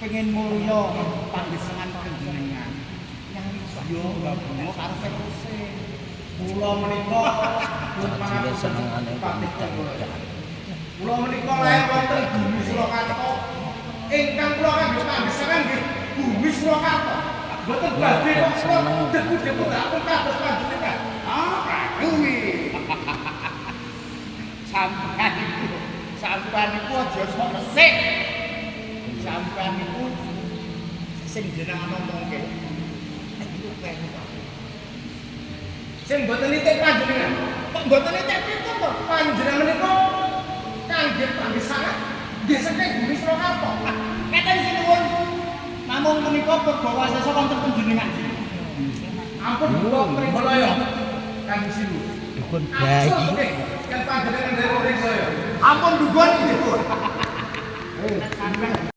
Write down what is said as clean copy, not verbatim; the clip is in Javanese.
pengen mulya panggesangan panjenengan. Yo enggak bener karo teruse. Kula menika Jadi senengane kula menika lair wonten Bumi Surakarta. Ingkang kula kangge panggesangan nggih Bumi Surakarta. Mboten badhe kok kula deku-deku ampun kados panjenengan. Kuwi. Sampeyan iku aja sok resik. Sampeyan iku sing jenengan omongke. Sing mboten nitik panjenengan. Kok mboten nitik pinten to? Panjenengan menika kangge panggesangan nggih saking Bumi Surakarta. Keten sing nuwun. Namung menika pergawasesa wonten panjenengan. Ampun kula pringala ya. Kang Silu. dukun bayi. Kan panjenengan dari Pringala ya. Ampun dugun nggih.